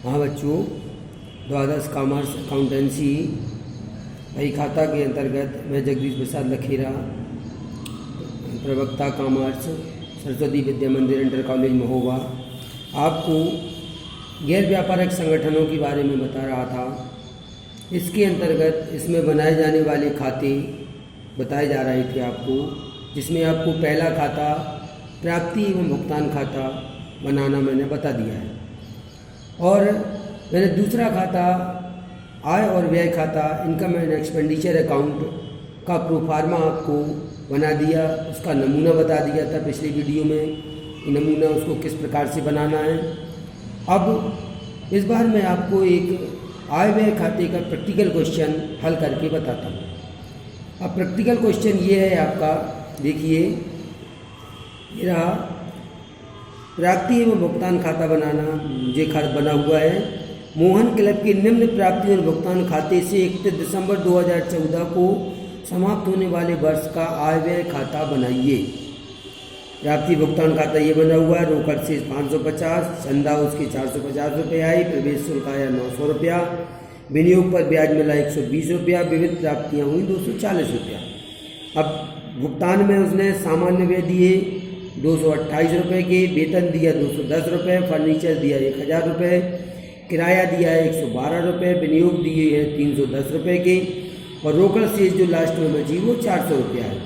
हाँ बच्चों, द्वादश कॉमर्स अकाउंटेंसी बही खाता के अंतर्गत मैं जगदीश प्रसाद लखेरा, प्रवक्ता कॉमर्स, सरस्वती विद्या मंदिर इंटर कॉलेज महोबा, आपको गैर व्यापारिक संगठनों के बारे में बता रहा था। इसके अंतर्गत इसमें बनाए जाने वाले खाते बताए जा रहे थे आपको, जिसमें आपको पहला खाता प्राप्ति एवं भुगतान खाता बनाना मैंने बता दिया है, और मैंने दूसरा खाता आय और व्यय खाता इनकम एंड एक्सपेंडिचर अकाउंट का प्रोफार्मा आपको बना दिया, उसका नमूना बता दिया था पिछली वीडियो में। नमूना उसको किस प्रकार से बनाना है। अब इस बार मैं आपको एक आय व्यय खाते का प्रैक्टिकल क्वेश्चन हल करके बताता हूँ। अब प्रैक्टिकल क्वेश्चन ये है आपका, देखिए ये रहा, प्राप्ति एवं भुगतान खाता बनाना मुझे बना हुआ है। मोहन क्लब के निम्न प्राप्ति और भुगतान खाते से 31 दिसंबर 2014 को समाप्त होने वाले वर्ष का आय व्यय खाता बनाइए। प्राप्ति भुगतान खाता ये बना हुआ है, रोकड़ से 550, चंदा उसके 450 रुपये आई, प्रवेश शुल्क आया 900 रुपया, विनियोग पर ब्याज मिला 120 रुपया, विविध प्राप्तियाँ हुई 240 रुपया। अब भुगतान में उसने सामान्य व्यय दिए 228 रुपये के, वेतन दिया 210 रुपये, फर्नीचर दिया 1000 रुपये, किराया दिया है 112 रुपये, विनियोग दिए है 310 रुपये के, और रोकड़ शेष जो लास्ट में बची वो 400 रुपया है।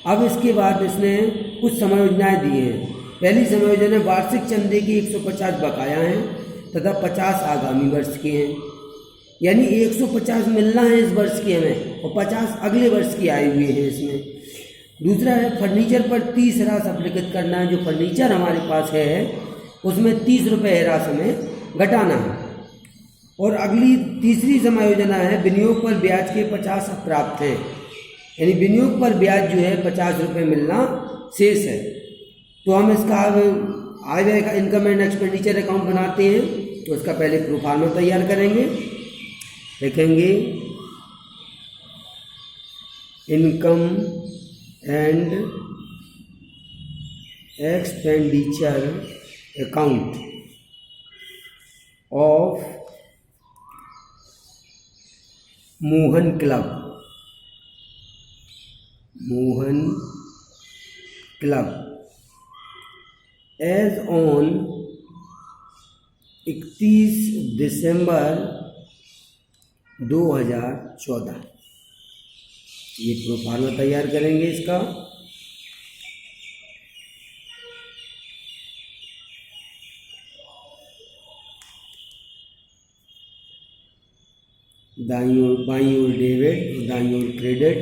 अब इसके बाद इसने कुछ समायोजनाएँ दी हैं। पहली समायोजन है वार्षिक चंदे की 150 बकाया हैं तथा 50 आगामी वर्ष के हैं, यानी 150 मिलना है इस वर्ष के हमें और 50 अगले वर्ष की आए हुए हैं इसमें। दूसरा है फर्नीचर पर 30 ह्रास अप्लिकित करना है। जो फर्नीचर हमारे पास है उसमें 30 रुपये ह्रास हमें घटाना है। और अगली तीसरी समायोजना है विनियोग पर ब्याज के 50 अप्राप्त हैं, यानी विनियोग पर ब्याज जो है 50 रुपये मिलना शेष है। तो हम इसका आय व्यय का इनकम एंड एक्सपेंडिचर अकाउंट बनाते हैं, तो उसका पहले प्रोफार्मा तैयार करेंगे। लिखेंगे income and expenditure account of Mohan club, Mohan club as on 31 December 2014। ये प्रोफार्मा तैयार करेंगे इसका। बाईं ओर डेबिट, दाईं ओर क्रेडिट,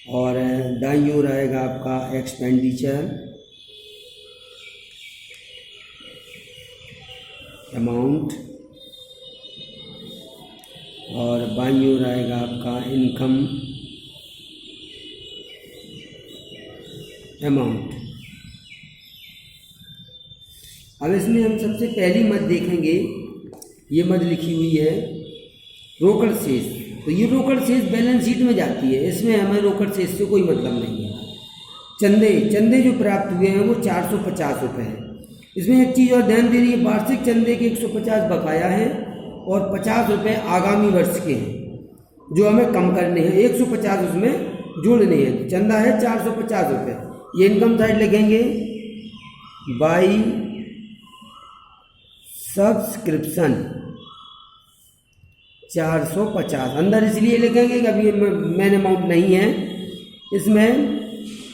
और दाईं ओर आएगा आपका एक्सपेंडिचर अमाउंट, और बाईं ओर आएगा आपका इनकम अमाउंट। अब इसमें हम सबसे पहली मद देखेंगे, ये मद लिखी हुई है रोकड़ शेष। तो ये रोकड़ शेष बैलेंस शीट में जाती है, इसमें हमें रोकड़ शेष से कोई मतलब नहीं है। चंदे जो प्राप्त हुए हैं वो 450 रुपये है। इसमें एक चीज़ और ध्यान दे रही है, वार्षिक चंदे के 150 बकाया हैं और 50 रुपये आगामी वर्ष के हैं जो हमें कम करने हैं, 150 उसमें जोड़ने हैं। चंदा है 450 रुपये। ये इनकम साइड लिखेंगे बाई सब्सक्रिप्शन 450, अंदर इसलिए लिखेंगे कि अभी मेन अमाउंट नहीं है, इसमें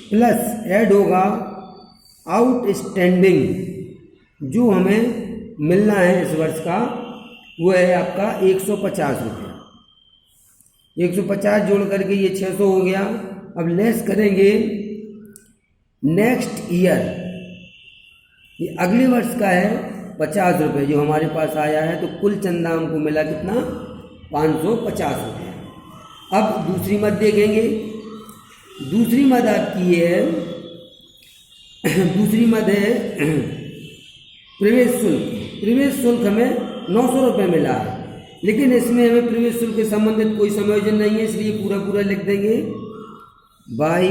प्लस ऐड होगा आउटस्टैंडिंग जो हमें मिलना है इस वर्ष का, वो है आपका 150 रुपया। 150 जोड़ करके ये 600 हो गया। अब लेस करेंगे नेक्स्ट ईयर, ये अगले वर्ष का है 50 रुपये जो हमारे पास आया है, तो कुल चंदा हमको मिला कितना, 550 रुपये। अब दूसरी मद देखेंगे। दूसरी मद आपकी ये है, दूसरी मद है प्रवेश शुल्क। प्रवेश शुल्क हमें 900 रुपये मिला है, लेकिन इसमें हमें प्रवेश शुल्क के संबंधित कोई समायोजन नहीं है, इसलिए पूरा पूरा लिख देंगे बाई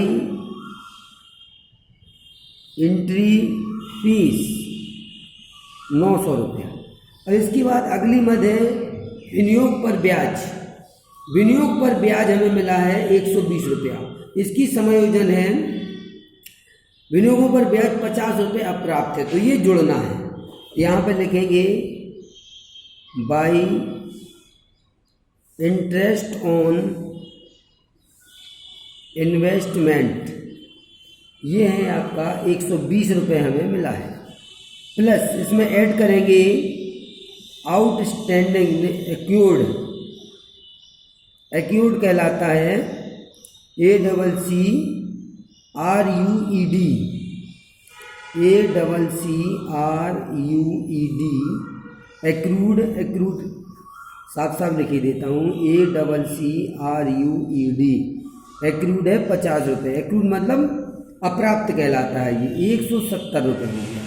एंट्री फीस 900 रुपया। और इसके बाद अगली मद है विनियोग पर ब्याज। विनियोग पर ब्याज हमें मिला है 120 रुपया। इसकी समायोजन है विनियोगों पर ब्याज 50 रुपये अप्राप्त है, तो ये जुड़ना है। यहाँ पर लिखेंगे बाई इंटरेस्ट ऑन इन्वेस्टमेंट, ये है आपका 120 रुपये हमें मिला है। प्लस इसमें ऐड करेंगे आउटस्टैंडिंग एक्यूर्ड। एक्यूर्ड कहलाता है ACCRUED, ACCRUED एक्रूड। एक्रूड साफ साफ लिख ही देता हूँ, ACCRUED एक्रूड है 50 रुपये। एक्रूड मतलब अप्राप्त कहलाता है। ये 170 रुपये हो गया।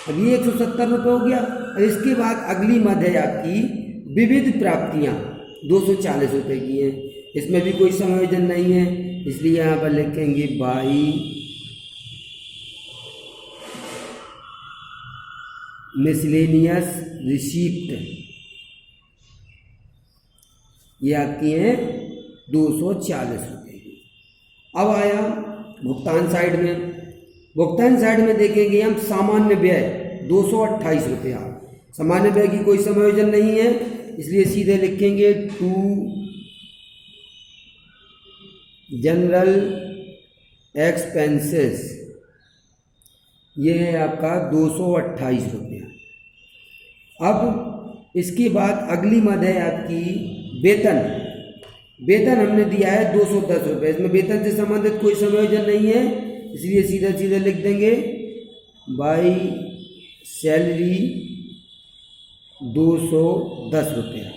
अब ये 170 रुपये हो गया। और इसके बाद अगली मद है आपकी विविध प्राप्तियाँ, 240 रुपये की हैं। इसमें भी कोई समायोजन नहीं है, इसलिए यहाँ पर लिखेंगे बाई मिसलेनियस रिसीप्ट, ये आपकी हैं 240 रुपये की। अब आया भुगतान साइड में। भुगतान साइड में देखेंगे हम सामान्य व्यय 228 रुपया। सामान्य व्यय की कोई समायोजन नहीं है, इसलिए सीधे लिखेंगे टू जनरल एक्सपेंसेस, ये है आपका 228 रुपया। अब इसके बाद अगली मद है आपकी वेतन। वेतन हमने दिया है 210 रुपये। इसमें वेतन से संबंधित कोई समायोजन नहीं है, इसलिए सीधा सीधा लिख देंगे बाई सैलरी 210 रुपया।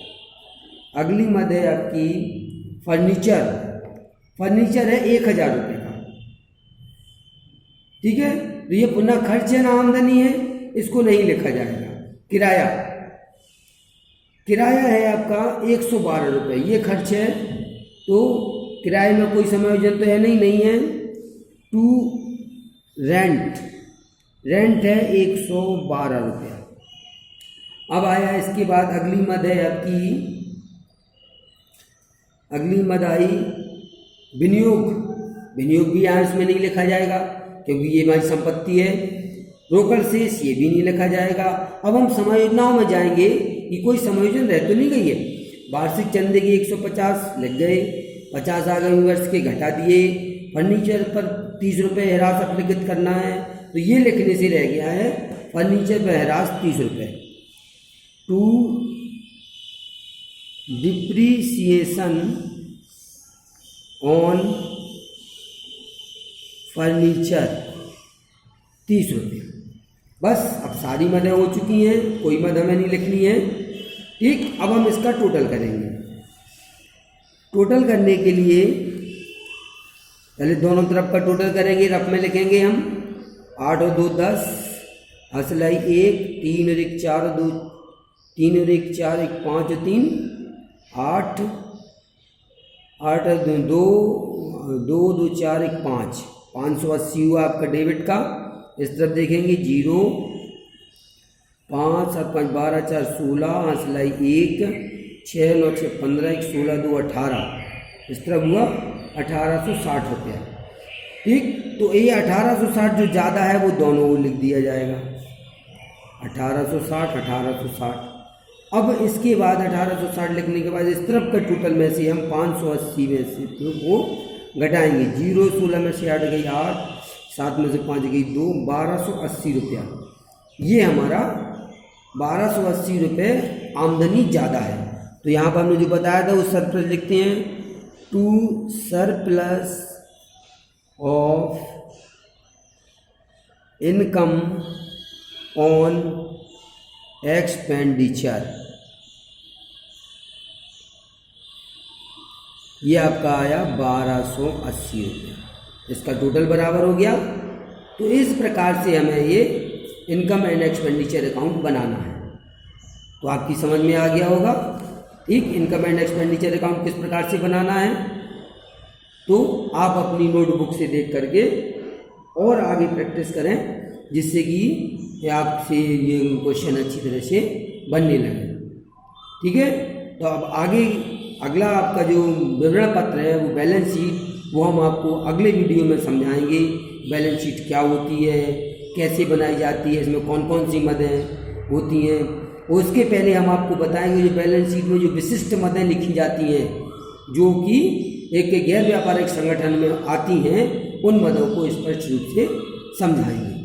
अगली मद है आपकी फर्नीचर। फर्नीचर है 1000 रुपये का। ठीक है, तो ये पुनः खर्च है ना आमदनी है, इसको नहीं लिखा जाएगा। किराया, किराया है आपका 112 रुपये, ये खर्च है, तो किराए में कोई समायोजन तो है नहीं है। टू रेंट, रेंट है 112 रुपया। अब आया इसके बाद अगली मद है आपकी, अगली मद आई विनियोग। विनियोग भी यहाँ इसमें नहीं लिखा जाएगा क्योंकि ये हमारी संपत्ति है। रोकड़ शेष ये भी नहीं लिखा जाएगा। अब हम समायोजनाओं में जाएंगे कि कोई समायोजन रह तो नहीं गई है। वार्षिक चंदे की 150 लग गए, 50 आगामी वर्ष के घटा दिए। फर्नीचर पर 30 रुपये ह्रास अपलिखित करना है, तो ये लिखने से रह गया है फर्नीचर पर ह्रास 30 रुपये। टू डिप्रीसिएशन ऑन फर्नीचर 30 रुपये। बस अब सारी मदें हो चुकी हैं, कोई मद हमें नहीं लिखनी है। ठीक, अब हम इसका टोटल करेंगे। टोटल करने के लिए पहले दोनों तरफ का टोटल करेंगे। रफ में लिखेंगे हम 8 और 2 10, हसलाई 1, 3 और 1 4 2, 3 और 1 4 1 5 और 3 8, 8 और 2 2 2 4 1 5, 580 हुआ आपका डेबिट का। इस तरफ देखेंगे 0 5 7 5 12 4 16, हसलाई 1, 6 9 6 15 1 16 2 18, इस तरफ हुआ 1860 रुपया। ठीक, तो ये 1860 जो ज़्यादा है वो दोनों को लिख दिया जाएगा, 1860 1860। अब इसके बाद 1860 लिखने के बाद इस तरफ का टोटल में से हम 580 में से वो घटाएंगे। 0 16 में से 8 गई 8, 7 में से 5 गई 2, 1280 रुपया। ये हमारा 1280 रुपये आमदनी ज़्यादा है। तो यहाँ पर हमने जो बताया था उस सरप्लस लिखते हैं, to surplus of income on expenditure, ये आपका आया 1280 रुपये। इसका टोटल बराबर हो गया। तो इस प्रकार से हमें ये इनकम एंड एक्सपेंडिचर अकाउंट बनाना है। तो आपकी समझ में आ गया होगा। ठीक, इनकम एंड एक्सपेंडिचर अकाउंट किस प्रकार से बनाना है, तो आप अपनी नोटबुक से देख करके और आगे प्रैक्टिस करें, जिससे कि आपसे ये क्वेश्चन अच्छी तरह से बनने लगे। ठीक है, तो अब आगे अगला आपका जो विवरण पत्र है वो बैलेंस शीट, वो हम आपको अगले वीडियो में समझाएंगे। बैलेंस शीट क्या होती है, कैसे बनाई जाती है, इसमें कौन कौन सी मदें होती हैं। उसके पहले हम आपको बताएंगे जो बैलेंस शीट में जो विशिष्ट मदें लिखी जाती हैं, जो कि एक गैर व्यापारिक संगठन में आती हैं, उन मदों को स्पष्ट रूप से समझाएंगे।